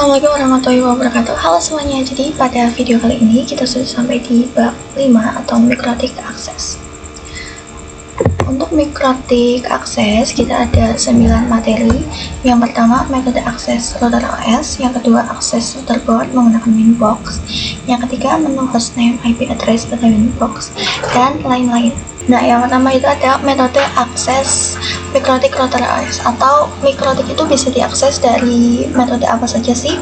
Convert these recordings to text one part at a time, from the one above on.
Assalamualaikum warahmatullahi wabarakatuh. Halo semuanya, jadi pada video kali ini kita sudah sampai di bab 5 atau mikrotik akses. Untuk mikrotik akses kita ada 9 materi. Yang pertama metode akses router OS, yang kedua akses router board menggunakan Winbox, yang ketiga menu hostname IP address pada Winbox, dan lain-lain. Nah, yang pertama itu ada metode akses mikrotik router OS, atau mikrotik itu bisa diakses dari metode apa saja sih?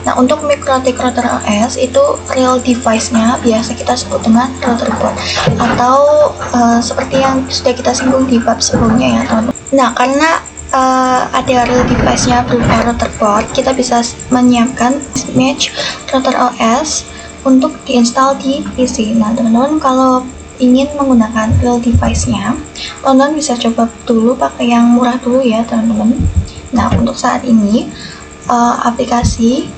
Nah, untuk mikrotik router OS itu real device-nya biasa kita sebut dengan router board, atau seperti yang sudah kita singgung di bab sebelumnya ya teman-teman. Nah, karena ada real device-nya berupa router board, kita bisa menyiapkan image router OS untuk diinstal di PC. Nah, teman-teman kalau ingin menggunakan real device-nya, teman-teman bisa coba dulu pakai yang murah dulu ya teman-teman. Nah, untuk saat ini aplikasi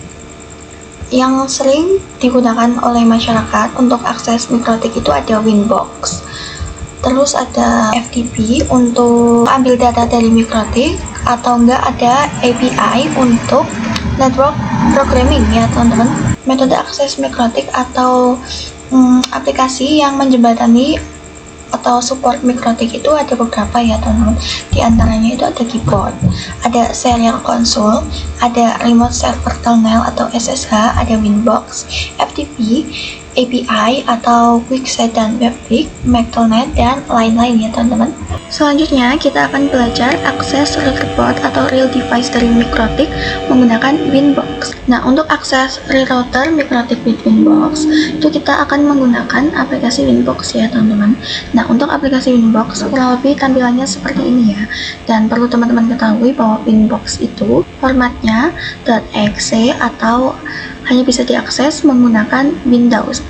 yang sering digunakan oleh masyarakat untuk akses mikrotik itu ada Winbox, terus ada FTP untuk ambil data dari mikrotik, atau enggak ada API untuk network programming ya teman-teman. Metode akses mikrotik atau aplikasi yang menjembatani atau support mikrotik itu ada beberapa ya teman-teman. Di antaranya itu ada keyboard, ada serial console, ada remote server terminal atau SSH, ada Winbox, FTP, API atau QuickSet dan WebKit, McTelnet, dan lain-lain ya teman-teman. Selanjutnya kita akan belajar akses router board atau real device dari mikrotik menggunakan Winbox. Nah, untuk akses real router mikrotik with Winbox itu kita akan menggunakan aplikasi Winbox ya teman-teman. Nah, untuk aplikasi Winbox kurang lebih tampilannya seperti ini ya. Dan perlu teman-teman ketahui bahwa Winbox itu formatnya .exe atau hanya bisa diakses menggunakan Windows.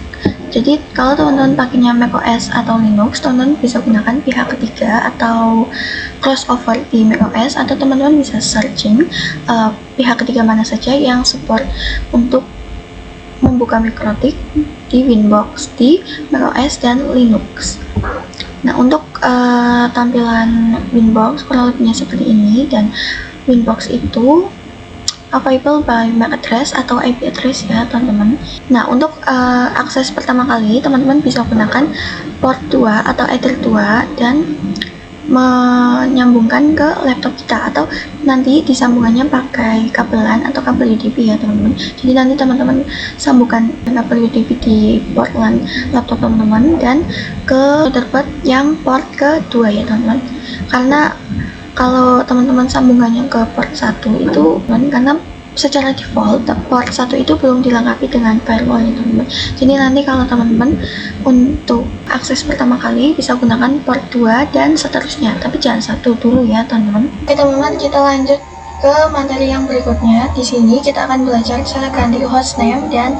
Jadi kalau teman-teman pakainya macOS atau Linux, teman-teman bisa gunakan pihak ketiga atau crossover di macOS, atau teman-teman bisa searching pihak ketiga mana saja yang support untuk membuka mikrotik di Winbox, di macOS dan Linux. Nah, untuk tampilan Winbox kurang lebihnya seperti ini, dan Winbox itu available by MAC address atau IP address ya teman-teman. Nah, untuk akses pertama kali teman-teman bisa gunakan port 2 atau Ether 2 dan menyambungkan ke laptop kita, atau nanti disambungannya pakai kabelan atau kabel USB ya teman-teman. Jadi nanti teman-teman sambungkan kabel USB di port LAN laptop teman-teman dan ke router yang port kedua ya teman-teman. Karena kalau teman-teman sambungannya ke port 1 itu karena secara default port 1 itu belum dilengkapi dengan firewall ya teman-teman. Jadi nanti kalau teman-teman untuk akses pertama kali bisa gunakan port 2 dan seterusnya, tapi jangan 1 dulu ya teman-teman. Oke teman-teman, kita lanjut ke materi yang berikutnya. Di sini kita akan belajar cara ganti hostname dan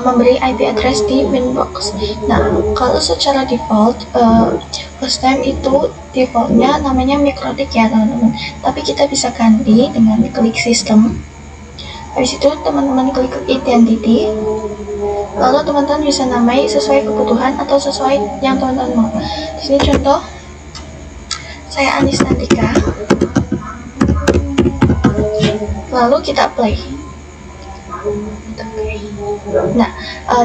memberi IP address di Winbox. Nah, kalau secara default hostname itu defaultnya namanya mikrotik ya teman-teman, tapi kita bisa ganti dengan klik sistem. Habis itu teman-teman klik identity, lalu teman-teman bisa namai sesuai kebutuhan atau sesuai yang teman-teman mau. Di sini contoh, saya Anis Nandika, lalu kita play. Nah,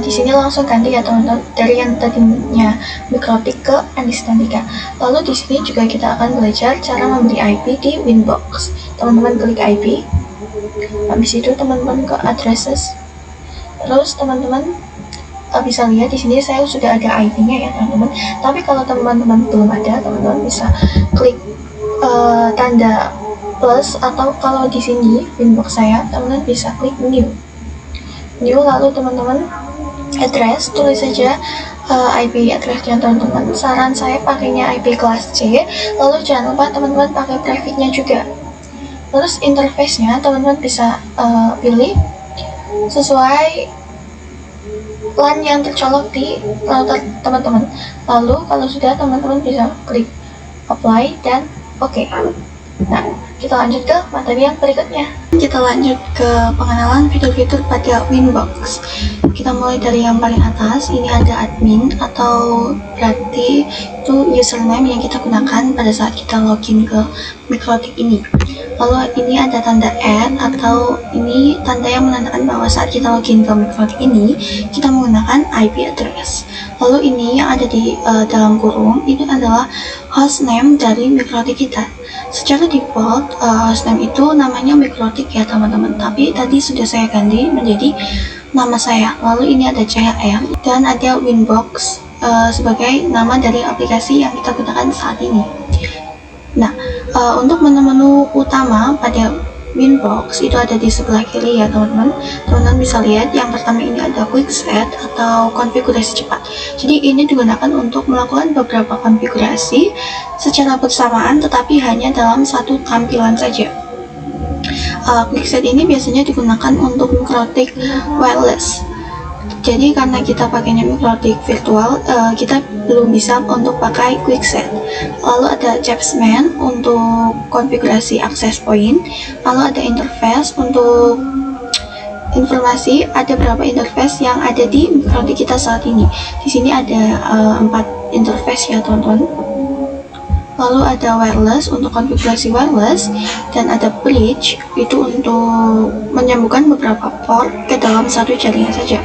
di sini langsung ganti ya teman-teman, dari yang tadinya mikrotik ke Anis Nandika. Lalu di sini juga kita akan belajar cara memberi IP di Winbox. Teman-teman klik IP, habis itu teman-teman ke addresses, terus teman-teman bisa lihat di sini saya sudah ada IP-nya ya teman-teman. Tapi kalau teman-teman belum ada, teman-teman bisa klik tanda plus, atau kalau di sini Winbox saya, teman-teman bisa klik new, lalu teman-teman address, tulis saja IP addressnya teman-teman. Saran saya pakainya IP kelas C, lalu jangan lupa teman-teman pakai prefix-nya juga. Terus interface-nya teman-teman bisa pilih sesuai LAN yang tercolok di router teman-teman. Lalu kalau sudah, teman-teman bisa klik apply dan oke. Nah, Kita lanjut ke materi yang berikutnya. Kita lanjut ke pengenalan fitur-fitur pada Winbox. Kita mulai dari yang paling atas. Ini ada admin, atau berarti itu username yang kita gunakan pada saat kita login ke Mikrotik ini. Lalu ini ada tanda @ atau ini tanda yang menandakan bahwa saat kita login ke Mikrotik ini kita menggunakan IP address. Lalu ini yang ada di dalam kurung ini adalah hostname dari Mikrotik kita. Secara default hostname itu namanya Mikrotik ya teman-teman, tapi tadi sudah saya ganti menjadi nama saya. Lalu ini ada CHR dan ada Winbox sebagai nama dari aplikasi yang kita gunakan saat ini. Nah, untuk menu-menu utama pada Winbox itu ada di sebelah kiri ya teman-teman. Teman-teman bisa lihat yang pertama ini ada Quick Set atau konfigurasi cepat. Jadi ini digunakan untuk melakukan beberapa konfigurasi secara bersamaan tetapi hanya dalam satu tampilan saja. Quick Set ini biasanya digunakan untuk Mikrotik wireless. Jadi karena kita pakainya Mikrotik virtual, kita belum bisa untuk pakai Quick Set. Lalu ada Chapsman untuk konfigurasi access point. Lalu ada interface untuk informasi. Ada berapa interface yang ada di Mikrotik kita saat ini. Di sini ada 4 interface ya teman-teman. Lalu ada wireless untuk konfigurasi wireless, dan ada bridge itu untuk menyambungkan beberapa port ke dalam satu jaringan saja.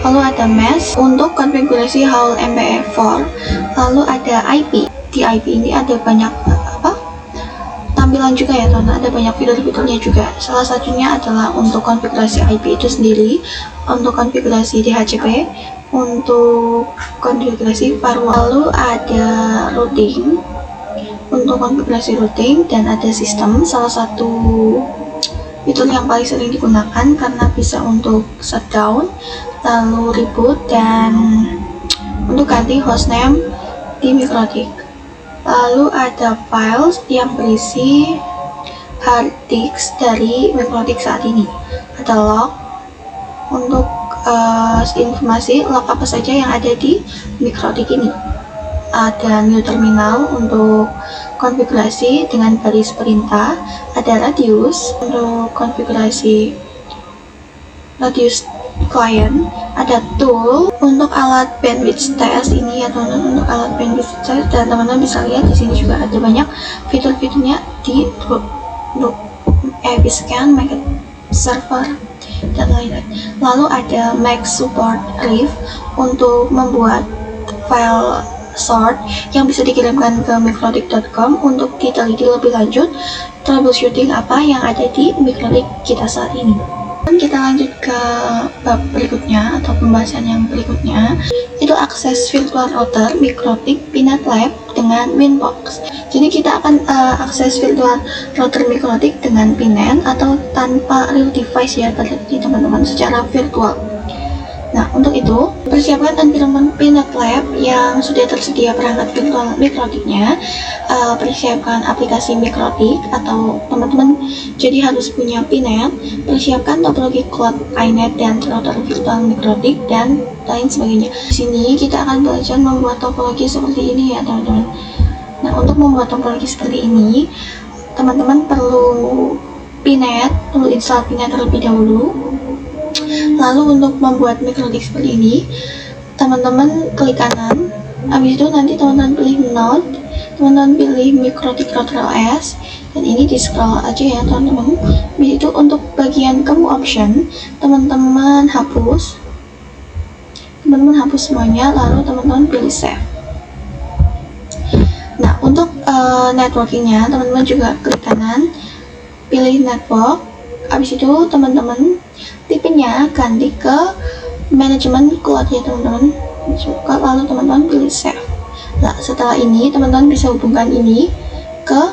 Lalu ada mesh untuk konfigurasi hall MPE4. Lalu ada IP. Di IP ini ada banyak tampilan juga ya teman-teman, ada banyak fitur-fiturnya juga. Salah satunya adalah untuk konfigurasi IP itu sendiri, untuk konfigurasi DHCP, untuk konfigurasi firewall. Lalu ada routing untuk konfigurasi routing, dan ada sistem. Salah satu fitur yang paling sering digunakan karena bisa untuk shutdown, lalu reboot, dan untuk ganti hostname di Mikrotik. Lalu ada files yang berisi hard disk dari Mikrotik saat ini. Ada log untuk informasi log apa saja yang ada di Mikrotik ini. Ada new terminal untuk konfigurasi dengan baris perintah. Ada radius untuk konfigurasi radius client. Ada tool untuk alat bandwidth test ini ya teman-teman, untuk alat bandwidth test, dan teman-teman bisa lihat di sini juga ada banyak fitur-fiturnya di Episcan, Make Server, dan lain-lain. Lalu ada Make Support Ref untuk membuat file sort yang bisa dikirimkan ke mikrotik.com untuk diteliti lebih lanjut troubleshooting apa yang ada di Mikrotik kita saat ini. Dan kita lanjut ke bab berikutnya atau pembahasan yang berikutnya, itu akses virtual router Mikrotik Peanut Lab dengan Winbox. Jadi kita akan akses virtual router Mikrotik dengan Peanut atau tanpa real device ya teman-teman, secara virtual. Nah, untuk itu, persiapkan environment Peanut Lab yang sudah tersedia perangkat virtual Mikrotiknya. Persiapkan aplikasi Mikrotik atau teman-teman jadi harus punya Peanut. Persiapkan topologi cloud iNet dan router virtual Mikrotik dan lain sebagainya. Di sini kita akan belajar membuat topologi seperti ini ya teman-teman. Nah, untuk membuat topologi seperti ini, teman-teman perlu Peanut, perlu install Peanut terlebih dahulu. Lalu untuk membuat Mikrotik seperti ini, teman-teman klik kanan, habis itu nanti teman-teman pilih node, teman-teman pilih Mikrotik Router OS, dan ini di scroll aja ya teman-teman. Habis itu untuk bagian kamu option, teman-teman hapus semuanya, lalu teman-teman pilih save. Nah, untuk networkingnya, teman-teman juga klik kanan, pilih network, habis itu teman-teman tipenya ganti ke manajemen cloud ya teman-teman, lalu teman-teman pilih save. Nah, setelah ini teman-teman bisa hubungkan ini ke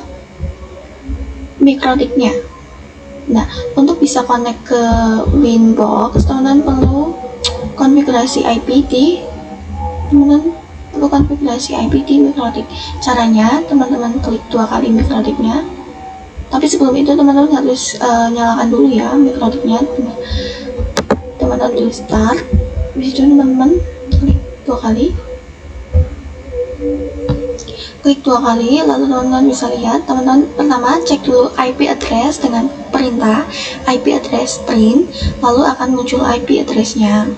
Mikrotiknya. Nah, untuk bisa connect ke Winbox, teman-teman perlu konfigurasi IP di Mikrotik. Caranya teman-teman klik 2 kali Mikrotiknya. Tapi sebelum itu teman-teman harus nyalakan dulu ya Mikrotiknya. Teman-teman pilih start, habis itu teman-teman klik 2 kali. Klik 2 kali, lalu teman-teman bisa lihat. Teman-teman pertama cek dulu IP address dengan perintah IP address print, lalu akan muncul IP address-nya.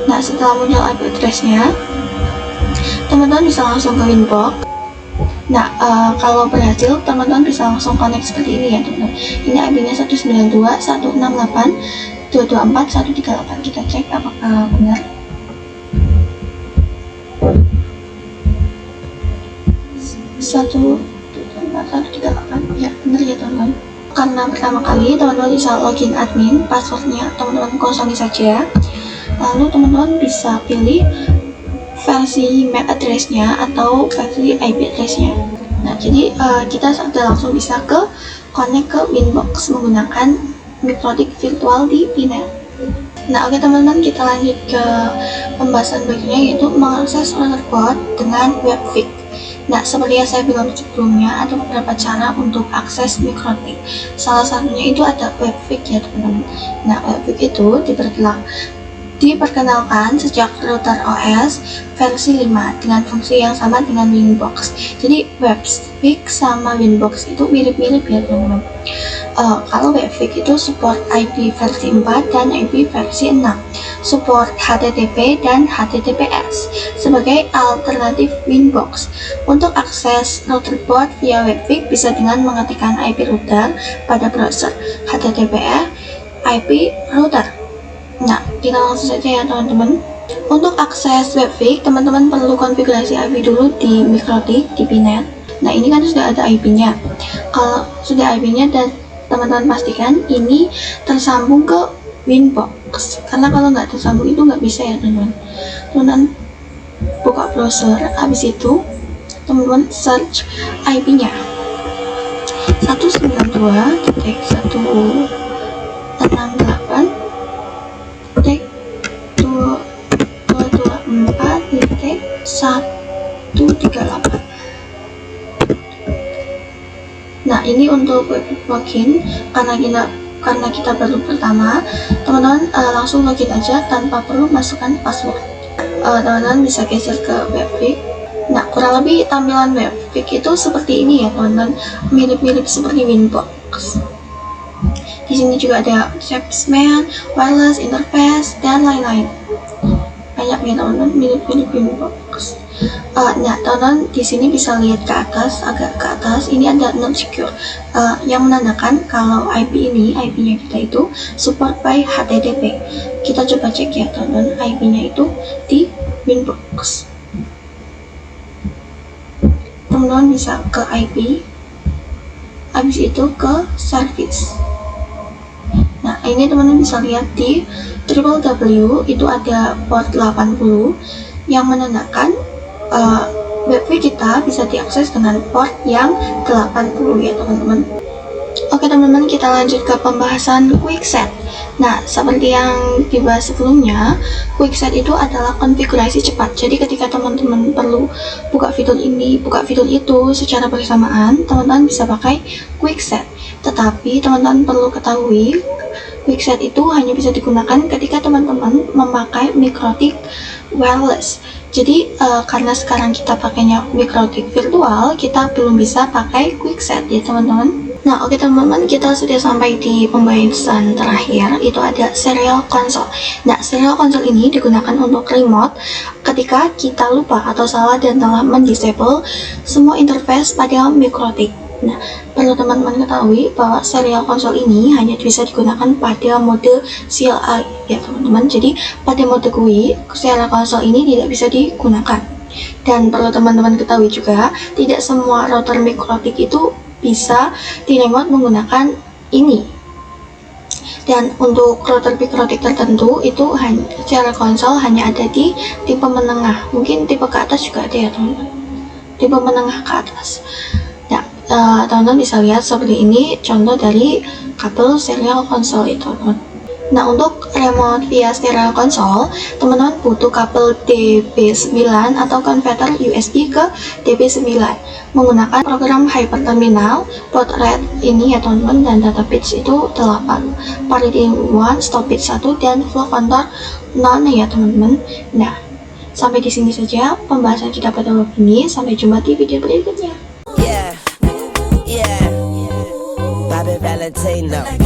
Nah, setelah muncul IP address-nya, teman-teman bisa langsung ke Winbox. Nah, kalau berhasil, teman-teman bisa langsung connect seperti ini ya teman-teman. Ini IP-nya 192.168.224.138. Kita cek apakah benar. 138, ya benar ya teman-teman. Karena pertama kali teman-teman bisa login admin, passwordnya teman-teman kosongin saja. Lalu teman-teman bisa pilih versi MAC address-nya atau versi IP address-nya. Nah, jadi kita sudah langsung bisa connect ke Winbox menggunakan Mikrotik virtual di Pinet. Nah, oke teman-teman, kita lanjut ke pembahasan berikutnya, yaitu mengakses routerboard dengan Webfig. Nah, seperti yang saya bilang sebelumnya, ada beberapa cara untuk akses Mikrotik. Salah satunya itu ada Webfig ya teman-teman. Nah, Webfig itu diperkenalkan sejak router OS versi 5 dengan fungsi yang sama dengan Winbox. Jadi Webfig sama Winbox itu mirip-mirip ya teman-teman. Kalau Webfig itu support IP versi 4 dan IP versi 6, support HTTP dan HTTPS sebagai alternatif Winbox. Untuk akses routerboard via Webfig bisa dengan mengetikkan IP router pada browser HTTPS IP router. Nah, kita langsung saja ya teman-teman. Untuk akses Webfig, teman-teman perlu konfigurasi IP dulu di Mikrotik, di Pinet. Nah, ini kan sudah ada IP-nya. Kalau sudah IP-nya, dan teman-teman pastikan ini tersambung ke Winbox. Karena kalau nggak tersambung itu nggak bisa ya teman-teman. Teman-teman buka browser, habis itu teman-teman search IP-nya 192.168.224.138. Nah, ini untuk Webfig login. Karena kita baru pertama, teman-teman langsung login aja tanpa perlu masukkan password. Teman-teman bisa geser ke Webfig. Nah, kurang lebih tampilan Webfig itu seperti ini ya teman-teman, mirip-mirip seperti Winbox. Di sini juga ada Trapsman, wireless interface, dan lain-lain. Banyak ya teman-teman, mirip-mirip Winbox. Nah, teman-teman di sini bisa lihat ke atas, agak ke atas, ini ada not secure, yang menandakan kalau IP-nya kita itu support by HTTP. Kita coba cek ya teman-teman, IP-nya itu di Winbox. Teman-teman bisa ke IP, habis itu ke service. Nah, ini teman-teman bisa lihat di www itu ada port 80 yang menandakan Webfig kita bisa diakses dengan port yang 80 ya teman-teman. Oke teman-teman, kita lanjut ke pembahasan QuickSet. Nah, seperti yang dibahas sebelumnya, QuickSet itu adalah konfigurasi cepat. Jadi ketika teman-teman perlu buka fitur ini, buka fitur itu secara bersamaan, teman-teman bisa pakai QuickSet. Tetapi teman-teman perlu ketahui, QuickSet itu hanya bisa digunakan ketika teman-teman memakai Mikrotik wireless. Jadi karena sekarang kita pakainya Mikrotik virtual, kita belum bisa pakai QuickSet ya teman-teman. Nah, oke teman-teman, kita sudah sampai di pembahasan terakhir, itu ada serial console. Nah, serial console ini digunakan untuk remote ketika kita lupa atau salah dan telah mendisable semua interface pada Mikrotik. Nah, perlu teman-teman ketahui bahwa serial console ini hanya bisa digunakan pada mode CLI ya teman-teman. Jadi pada mode GUI, serial console ini tidak bisa digunakan. Dan perlu teman-teman ketahui juga, tidak semua router Mikrotik itu bisa di remote menggunakan ini. Dan untuk router Mikrotik tertentu itu serial console hanya ada di tipe menengah. Mungkin tipe ke atas juga ada ya teman-teman. Tipe menengah ke atas. Teman-teman bisa lihat seperti ini contoh dari kabel serial console itu teman. Nah, untuk remote via serial console, teman-teman butuh kabel DB9 atau converter USB ke DB9 menggunakan program Hyperterminal, baud rate ini ya teman-teman, dan data bits itu 8, parity 1, stop bit 1, dan flow control 0 ya teman-teman. Nah, Sampai di sini saja pembahasan kita pada waktu ini. Sampai jumpa di video berikutnya. Yeah, yeah, Bobby Valentino.